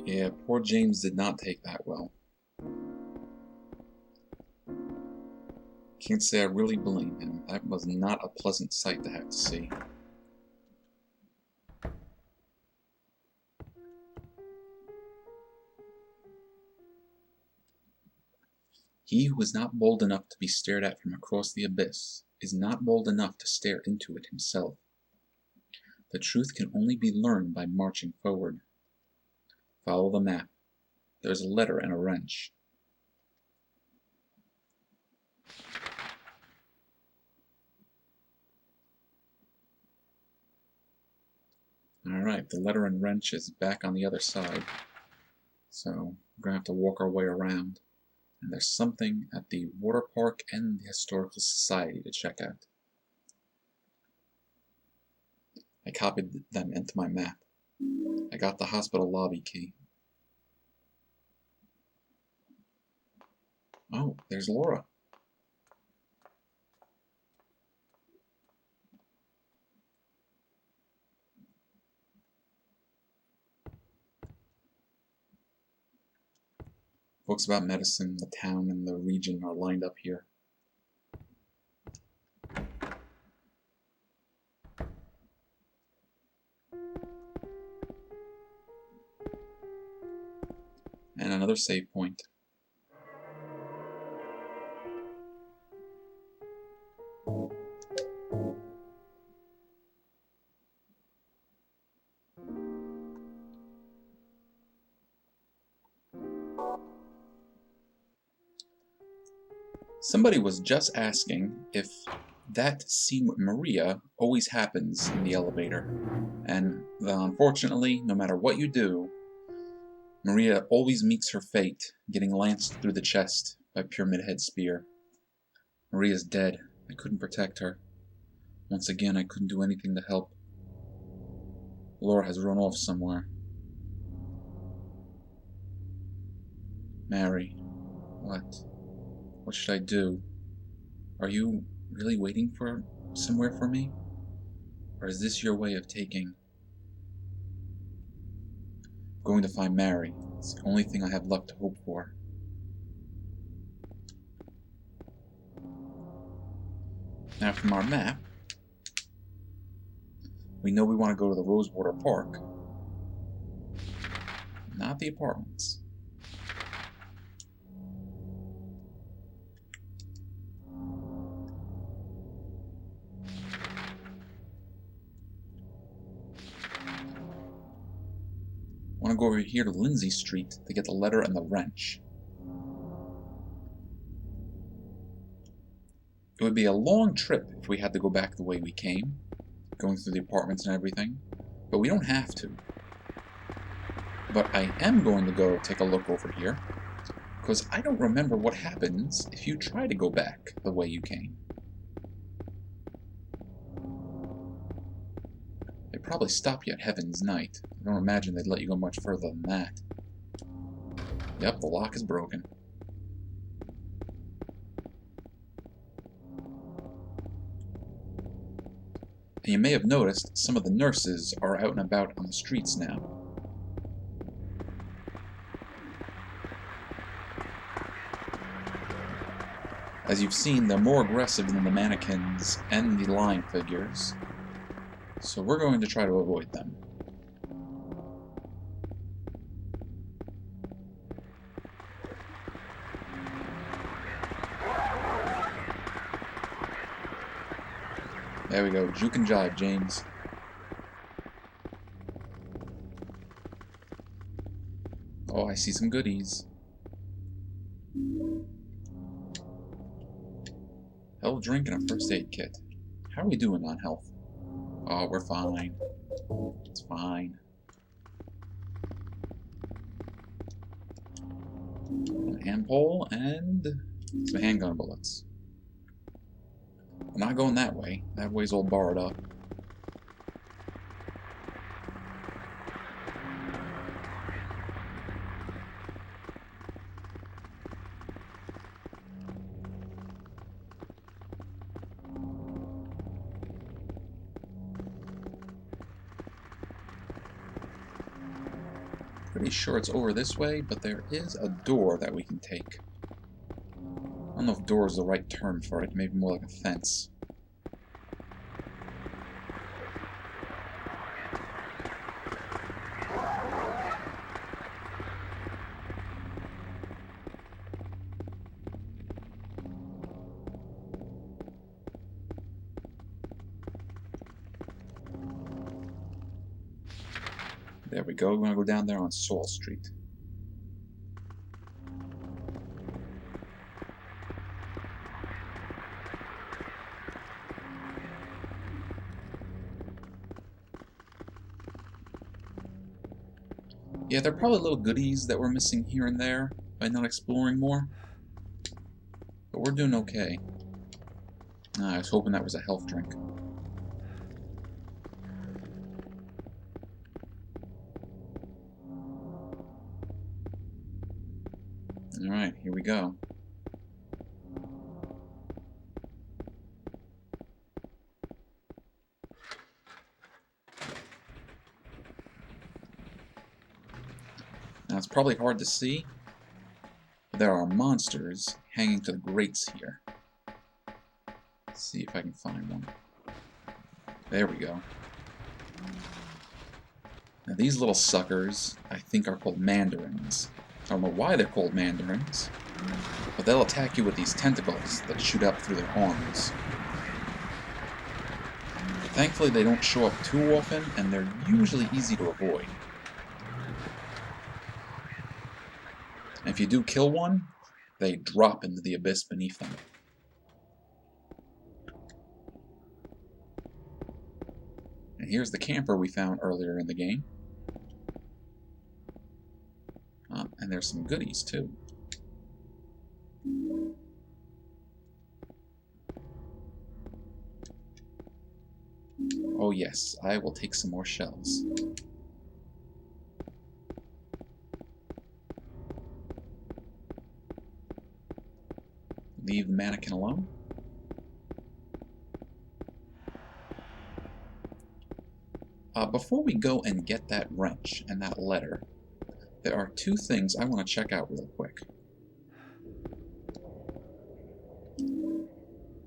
Yeah, poor James did not take that well. Can't say I really blame him. That was not a pleasant sight to have to see. He who is not bold enough to be stared at from across the abyss is not bold enough to stare into it himself. The truth can only be learned by marching forward. Follow the map. There's a letter and a wrench. Alright, the letter and wrench is back on the other side. So we're going to have to walk our way around. And there's something at the water park and the historical society to check out. I copied them into my map. I got the hospital lobby key. Oh, there's Laura. Books about medicine, the town, and the region are lined up here. And another save point. Somebody was just asking if that scene with Maria always happens in the elevator. And unfortunately, no matter what you do, Maria always meets her fate, getting lanced through the chest by Pyramid Head Spear. Maria's dead. I couldn't protect her. Once again, I couldn't do anything to help. Laura has run off somewhere. Mary, what? What should I do? Are you really waiting for somewhere for me? Or is this your way of taking? I'm going to find Mary. It's the only thing I have left to hope for. Now from our map, we know we want to go to the Rosewater Park, not the apartments. I want to go over here to Lindsay Street to get the letter and the wrench. It would be a long trip if we had to go back the way we came, going through the apartments and everything, but we don't have to. But I am going to go take a look over here, because I don't remember what happens if you try to go back the way you came. They'd probably stop you at Heaven's Night. I don't imagine they'd let you go much further than that. Yep, the lock is broken. And you may have noticed some of the nurses are out and about on the streets now. As you've seen, they're more aggressive than the mannequins and the line figures, so we're going to try to avoid them. There we go, juke and jive, James. Oh, I see some goodies. Health drink and a first aid kit. How are we doing on health? Oh, we're fine. It's fine. An hand pole and some handgun bullets. I'm not going that way. That way's all barred up. pretty sure it's over this way, but there is a door that we can take. I don't know if door is the right term for it, maybe more like a fence. There we go. We're going to go down there on Saul Street. Yeah, there are probably little goodies that we're missing here and there by not exploring more. But we're doing okay. I was hoping that was a health drink. Alright, here we go. Now it's probably hard to see, but there are monsters hanging to the grates here. Let's see if I can find one. There we go. Now these little suckers, I think, are called mandarins. I don't know why they're called mandarins, but they'll attack you with these tentacles that shoot up through their arms. Thankfully they don't show up too often, and they're usually easy to avoid. And if you do kill one, they drop into the abyss beneath them. And here's the camper we found earlier in the game. And there's some goodies, too. Oh yes, I will take some more shells. Leave the mannequin alone. Before we go and get that wrench and that letter, there are two things I want to check out real quick.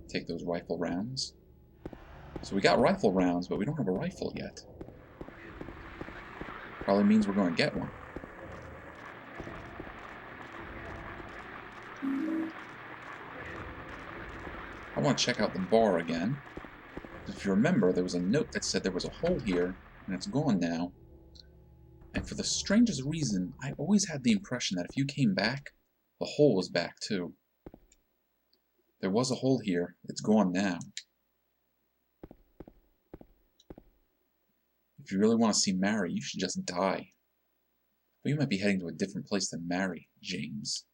Take those rifle rounds. So we got rifle rounds, but we don't have a rifle yet. Probably means we're going to get one. I want to check out the bar again. If you remember, there was a note that said there was a hole here, and it's gone now. And for the strangest reason, I always had the impression that if you came back, the hole was back too. There was a hole here, it's gone now. If you really want to see Mary, you should just die. But you might be heading to a different place than Mary, James.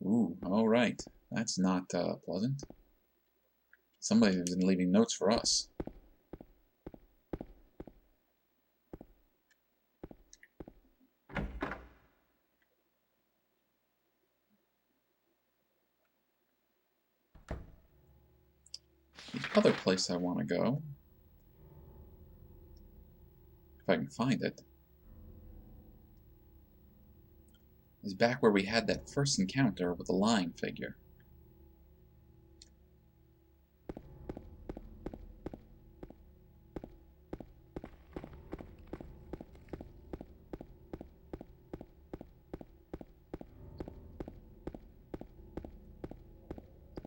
Ooh, alright. That's not pleasant. Somebody has been leaving notes for us. The other place I want to go, if I can find it, is back where we had that first encounter with the lying figure.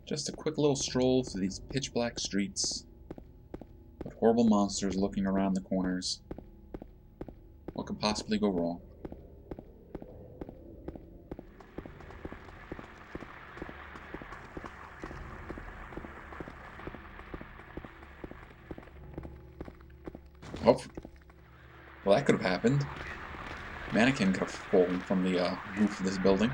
Just a quick little stroll through these pitch-black streets, with horrible monsters looking around the corners. What could possibly go wrong? Oh, well, that could have happened. Mannequin could have fallen from the roof of this building.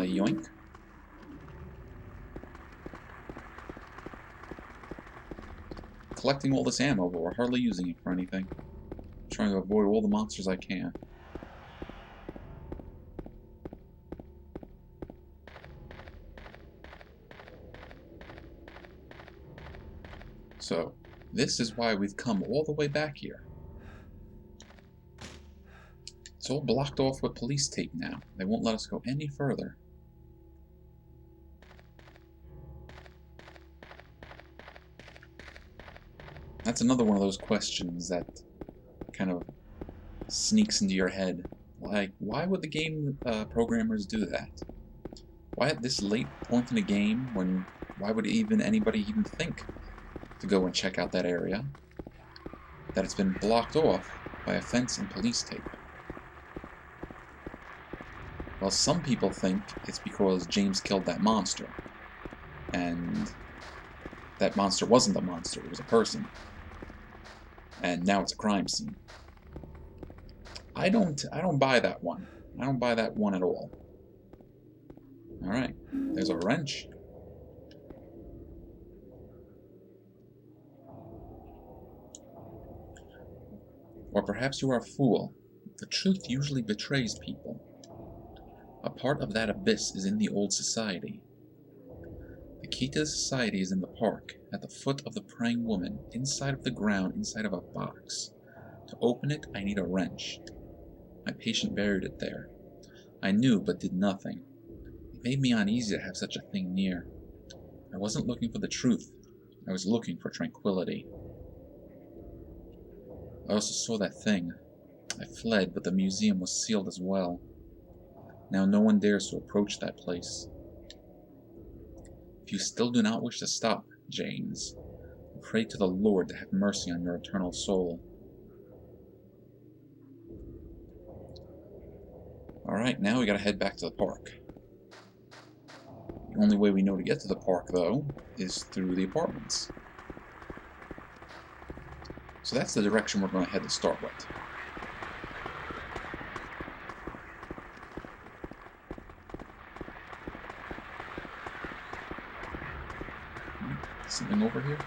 Yoink. collecting all this ammo, but we're hardly using it for anything. I'm trying to avoid all the monsters I can. So, this is why we've come all the way back here. It's all blocked off with police tape now. They won't let us go any further. That's another one of those questions that kind of sneaks into your head. Like, why would the game programmers do that? Why at this late point in the game, why would anybody even think to go and check out that area? That it's been blocked off by a fence and police tape. Well, some people think it's because James killed that monster. And that monster wasn't a monster, it was a person. And now it's a crime scene. I don't buy that one. I don't buy that one at all. Alright, there's a wrench. Or perhaps you are a fool. The truth usually betrays people. A part of that abyss is in the old society. The key to the society is in the park, at the foot of the praying woman, inside of the ground, inside of a box. To open it, I need a wrench. My patient buried it there. I knew, but did nothing. It made me uneasy to have such a thing near. I wasn't looking for the truth. I was looking for tranquility. I also saw that thing. I fled, but the museum was sealed as well. Now no one dares to approach that place. If you still do not wish to stop, James, pray to the Lord to have mercy on your eternal soul. Alright, now we gotta head back to the park. The only way we know to get to the park, though, is through the apartments. So that's the direction we're going to head to start with. Something over here?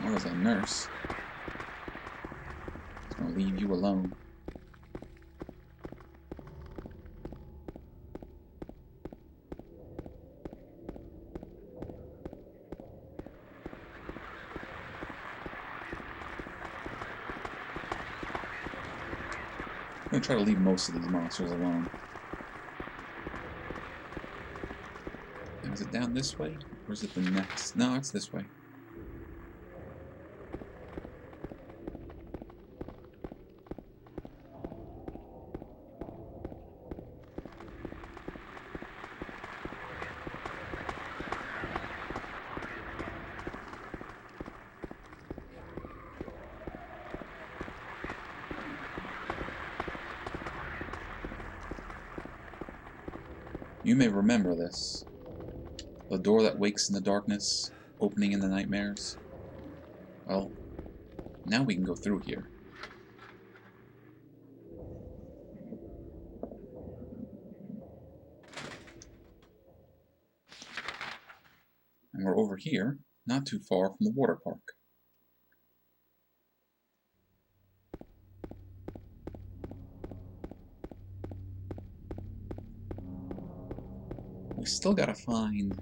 Oh, there's a nurse. I'm going to leave you alone. I'm going to try to leave most of these monsters alone. Is it down this way? Or is it the next? No, it's this way. You may remember this. The door that wakes in the darkness, opening in the nightmares. Well, now we can go through here. And we're over here, not too far from the water park. We still gotta find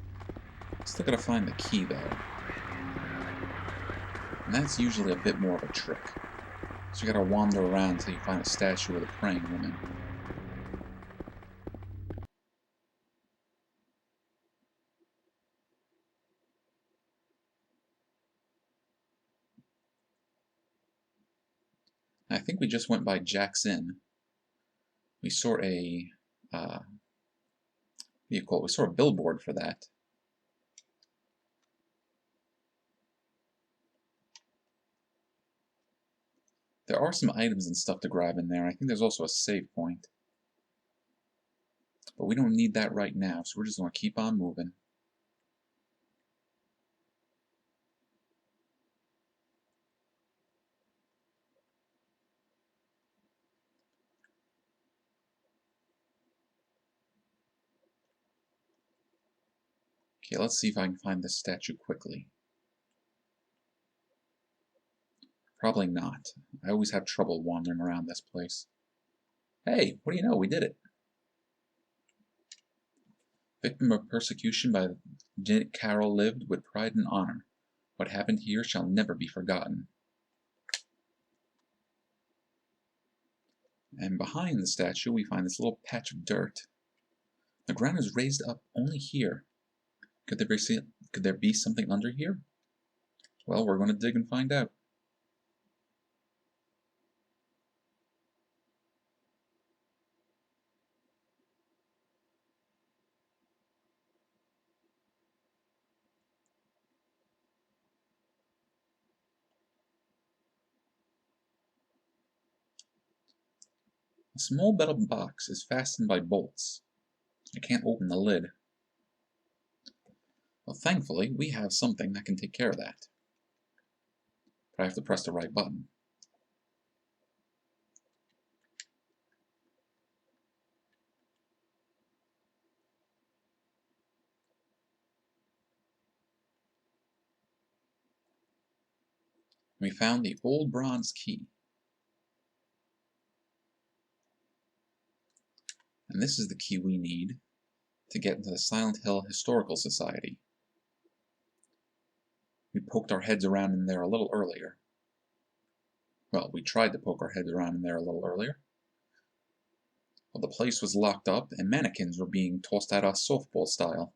the key, though. And that's usually a bit more of a trick. So you gotta wander around until you find a statue of the praying woman. I think we just went by Jack's Inn. We saw a we saw a billboard for that. There are some items and stuff to grab in there. I think there's also a save point. But we don't need that right now, so we're just going to keep on moving. Okay, let's see if I can find this statue quickly. Probably not. I always have trouble wandering around this place. Hey, what do you know? We did it. Victim of persecution by Janet Carroll lived with pride and honor. What happened here shall never be forgotten. And behind the statue we find this little patch of dirt. The ground is raised up only here. Could there be something under here? Well, we're going to dig and find out. A small metal box is fastened by bolts. I can't open the lid. Well, thankfully, we have something that can take care of that. But I have to press the right button. We found the old bronze key. And this is the key we need to get into the Silent Hill Historical Society. We poked our heads around in there a little earlier. Well, we tried to poke our heads around in there a little earlier. Well, the place was locked up and mannequins were being tossed at us softball style.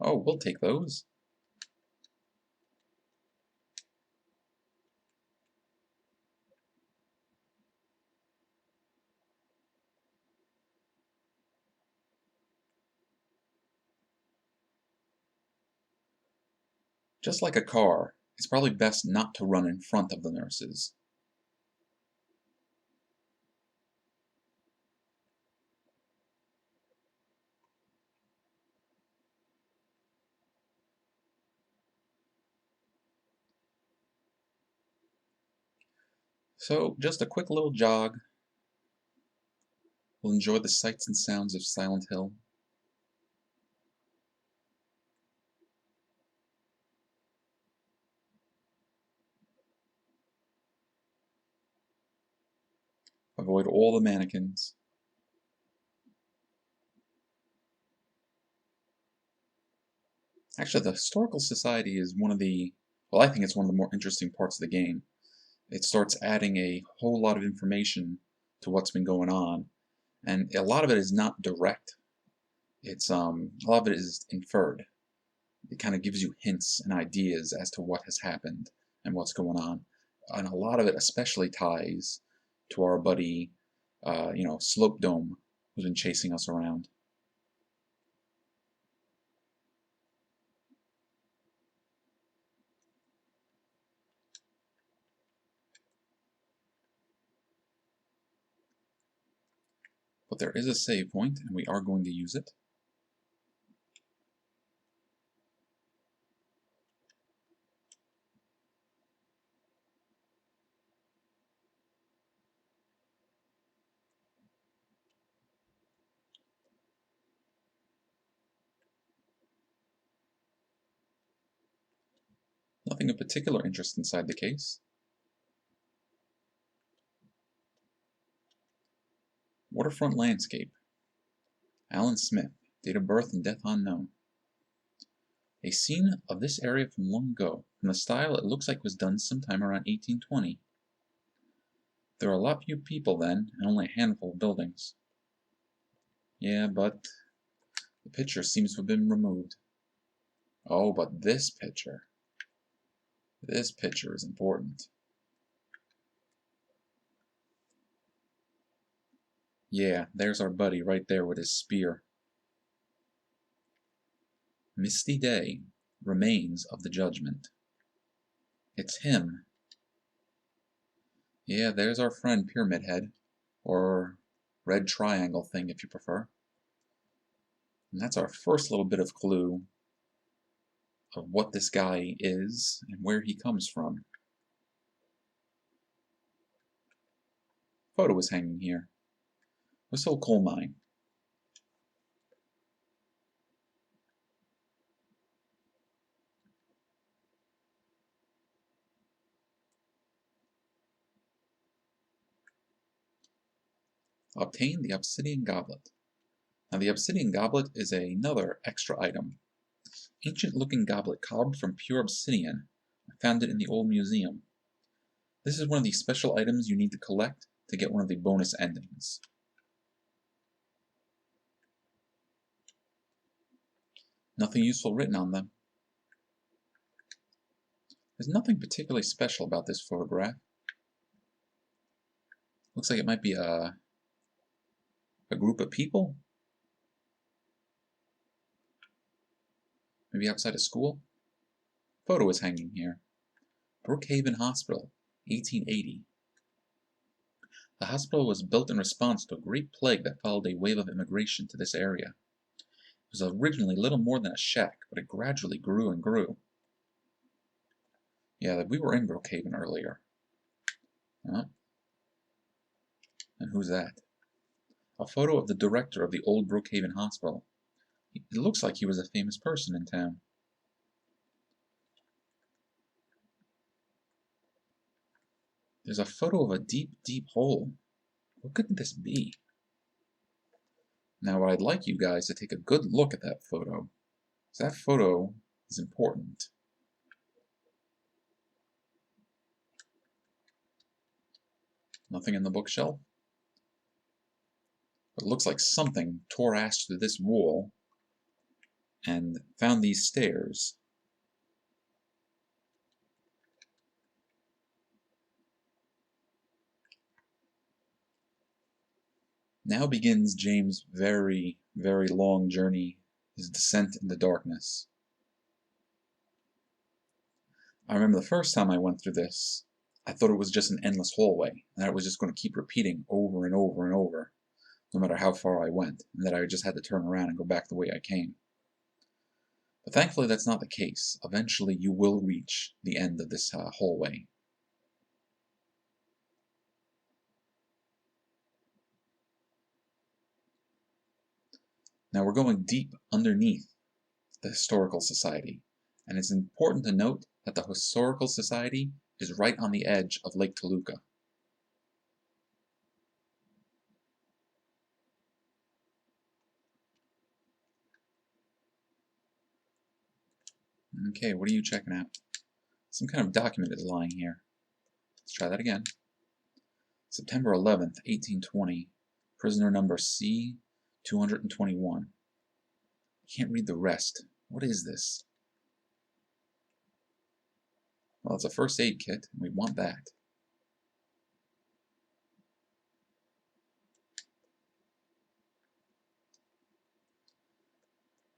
Oh, we'll take those. Just like a car, it's probably best not to run in front of the nurses. So, just a quick little jog. We'll enjoy the sights and sounds of Silent Hill. Avoid all the mannequins. Actually, the Historical Society is one of the, well, I think it's one of the more interesting parts of the game. It starts adding a whole lot of information to what's been going on, and a lot of it is not direct. It's a lot of it is inferred. It kind of gives you hints and ideas as to what has happened and what's going on, and a lot of it especially ties to our buddy, Slope Dome, who's been chasing us around. But there is a save point, and we are going to use it. Nothing of particular interest inside the case. Waterfront landscape. Alan Smith, date of birth and death unknown. A scene of this area from long ago. From the style, it looks like it was done sometime around 1820. There were a lot few people then, and only a handful of buildings. Yeah, but the picture seems to have been removed. Oh, but this picture is important. Yeah, there's our buddy right there with his spear. Misty Day, Remains of the Judgment. It's him. Yeah, there's our friend Pyramid Head, or Red Triangle thing if you prefer. And that's our first little bit of clue of what this guy is and where he comes from. Photo is hanging here. Whistle Coal Mine. Obtain the obsidian goblet. Now the obsidian goblet is another extra item. Ancient-looking goblet carved from pure obsidian. I found it in the old museum. This is one of the special items you need to collect to get one of the bonus endings. Nothing useful written on them. There's nothing particularly special about this photograph. Looks like it might be a group of people. Maybe outside a school. Photo is hanging here. Brookhaven Hospital, 1880. The hospital was built in response to a great plague that followed a wave of immigration to this area. It was originally little more than a shack, but it gradually grew and grew. Yeah, we were in Brookhaven earlier. And who's that? A photo of the director of the old Brookhaven Hospital. It looks like he was a famous person in town. There's a photo of a deep, deep hole. What could this be? Now, I'd like you guys to take a good look at that photo, because that photo is important. Nothing in the bookshelf? It looks like something tore ass through this wall and found these stairs. Now begins James' very, very long journey, his descent into darkness. I remember the first time I went through this, I thought it was just an endless hallway, and that it was just going to keep repeating over and over and over, no matter how far I went, and that I just had to turn around and go back the way I came. But thankfully that's not the case. Eventually you will reach the end of this hallway. Now we're going deep underneath the Historical Society, and it's important to note that the Historical Society is right on the edge of Lake Toluca. Okay, what are you checking out? Some kind of document is lying here. Let's try that again. September 11th, 1820. Prisoner number C-221. Can't read the rest. What is this? Well, it's a first aid kit, and we want that.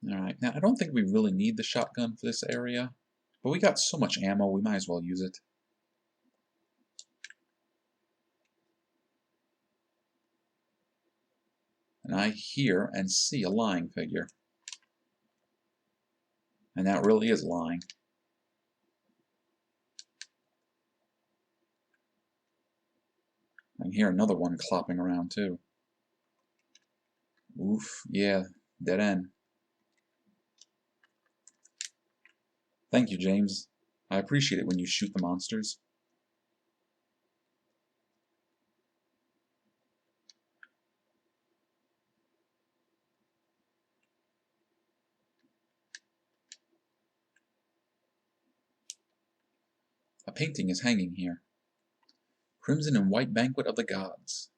Alright, now I don't think we really need the shotgun for this area, but we got so much ammo, we might as well use it. And I hear and see a lying figure. And that really is lying. I can hear another one clopping around too. Oof, yeah, dead end. Thank you, James. I appreciate it when you shoot the monsters. A painting is hanging here. Crimson and White Banquet of the Gods.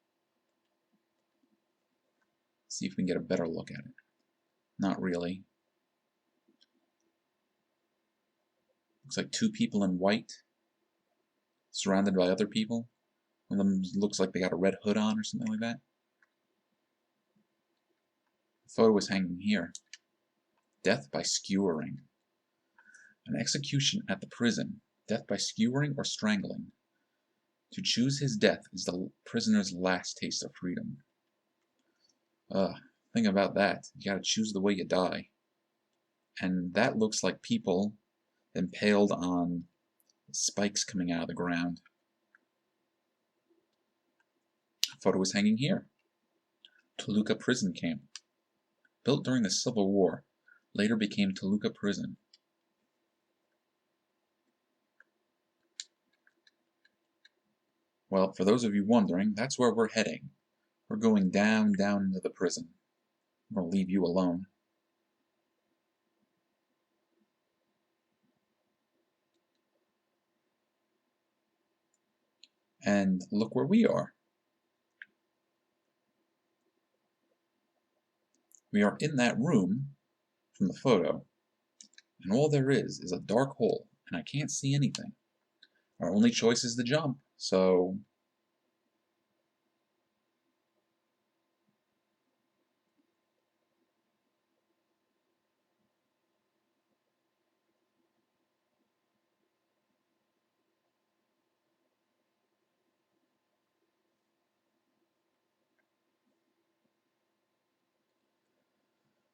See if we can get a better look at it. Not really. Looks like two people in white, surrounded by other people. One of them looks like they got a red hood on or something like that. The photo is hanging here. Death by skewering. An execution at the prison. Death by skewering or strangling. To choose his death is the prisoner's last taste of freedom. Think about that. You gotta choose the way you die. And that looks like people impaled on spikes coming out of the ground. A photo is hanging here. Toluca Prison Camp. Built during the Civil War, later became Toluca Prison. Well, for those of you wondering, that's where we're heading. We're going down into the prison. I'm going to leave you alone. And look where we are. We are in that room from the photo, and all there is a dark hole, and I can't see anything. Our only choice is to jump, so...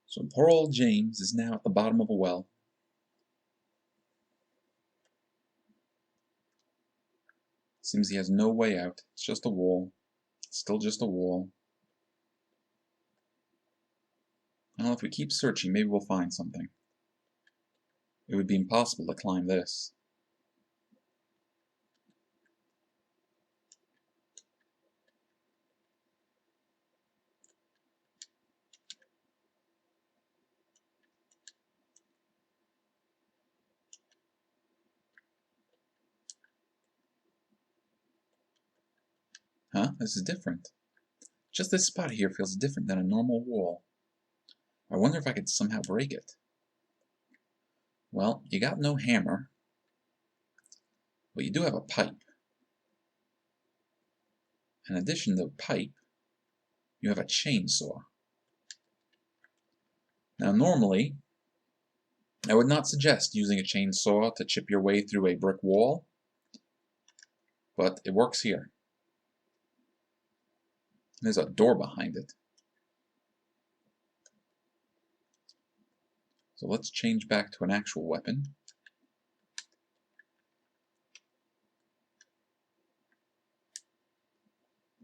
So poor old James is now at the bottom of a well. Seems he has no way out. It's just a wall. It's still just a wall. I don't know, if we keep searching, maybe we'll find something. It would be impossible to climb this. Huh? This is different. Just this spot here feels different than a normal wall. I wonder if I could somehow break it. Well, you got no hammer, but you do have a pipe. In addition to a pipe, you have a chainsaw. Now normally, I would not suggest using a chainsaw to chip your way through a brick wall, but it works here. There's a door behind it. So let's change back to an actual weapon.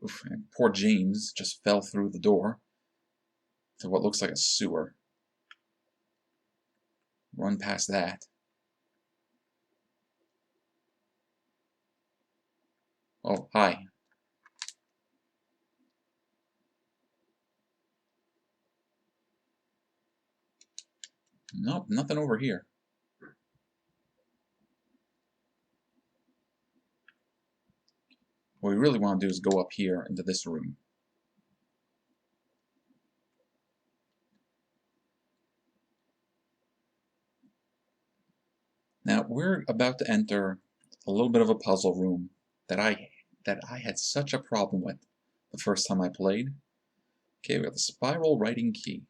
Oof, and poor James just fell through the door to what looks like a sewer. Run past that. Oh, hi. Nope, nothing over here. What we really want to do is go up here into this room. Now, we're about to enter a little bit of a puzzle room that I had such a problem with the first time I played. Okay, we got the spiral writing key.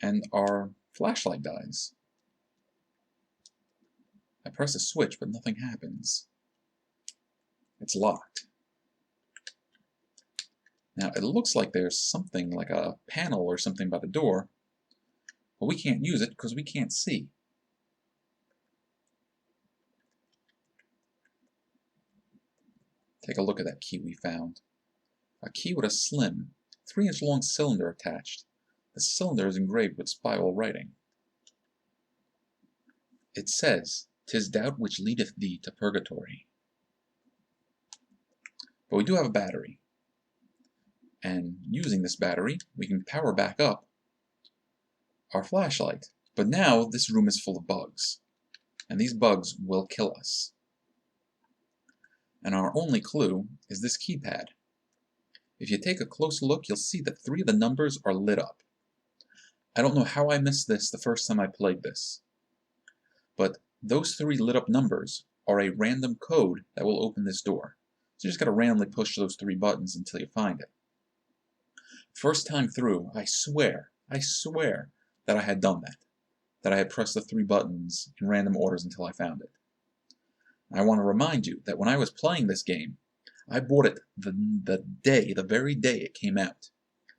And our flashlight dies. I press a switch, but nothing happens. It's locked. Now, it looks like there's something like a panel or something by the door, but we can't use it because we can't see. Take a look at that key we found. A key with a slim, 3-inch long cylinder attached. The cylinder is engraved with spiral writing. It says, "'Tis doubt which leadeth thee to purgatory." But we do have a battery. And using this battery, we can power back up our flashlight. But now, this room is full of bugs. And these bugs will kill us. And our only clue is this keypad. If you take a close look, you'll see that 3 of the numbers are lit up. I don't know how I missed this the first time I played this, but those 3 lit up numbers are a random code that will open this door. So you just gotta randomly push those 3 buttons until you find it. First time through, I swear that I had done that I had pressed the 3 buttons in random orders until I found it. I want to remind you that when I was playing this game, I bought it the very day it came out.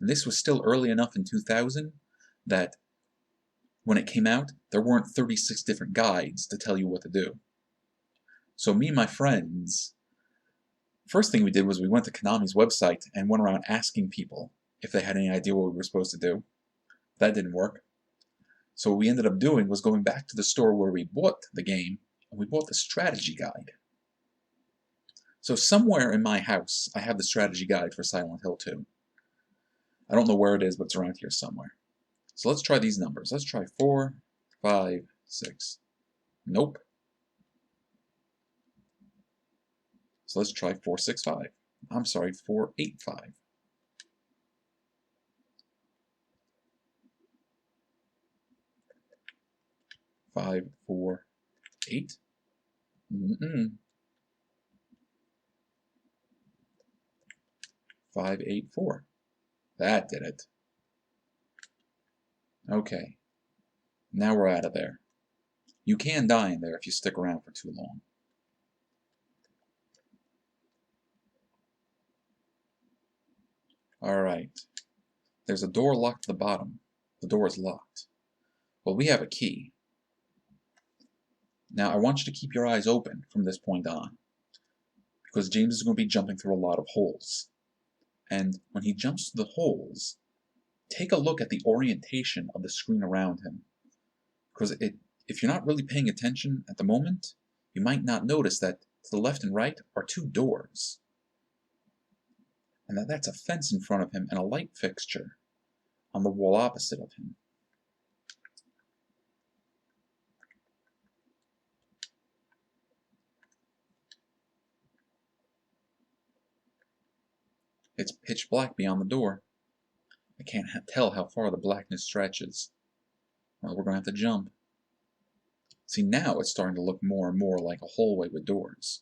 And this was still early enough in 2000 that when it came out, there weren't 36 different guides to tell you what to do. So me and my friends, first thing we did was we went to Konami's website and went around asking people if they had any idea what we were supposed to do. That didn't work. So what we ended up doing was going back to the store where we bought the game, and we bought the strategy guide. So somewhere in my house, I have the strategy guide for Silent Hill 2. I don't know where it is, but it's around here somewhere. So let's try these numbers. Let's try 4, 5, 6. Nope. So let's try 4, 6, 5. I'm sorry, 4, 8, 5. 5, 4, 8. 5, 8, 4. That did it. Okay. Now we're out of there. You can die in there if you stick around for too long. Alright. There's a door locked at the bottom. The door is locked. Well, we have a key. Now, I want you to keep your eyes open from this point on, because James is going to be jumping through a lot of holes. And when he jumps through the holes, take a look at the orientation of the screen around him. Because if you're not really paying attention at the moment, you might not notice that to the left and right are 2 doors. And that's a fence in front of him and a light fixture on the wall opposite of him. It's pitch black beyond the door. I can't tell how far the blackness stretches. Well, we're going to have to jump. See, now it's starting to look more and more like a hallway with doors.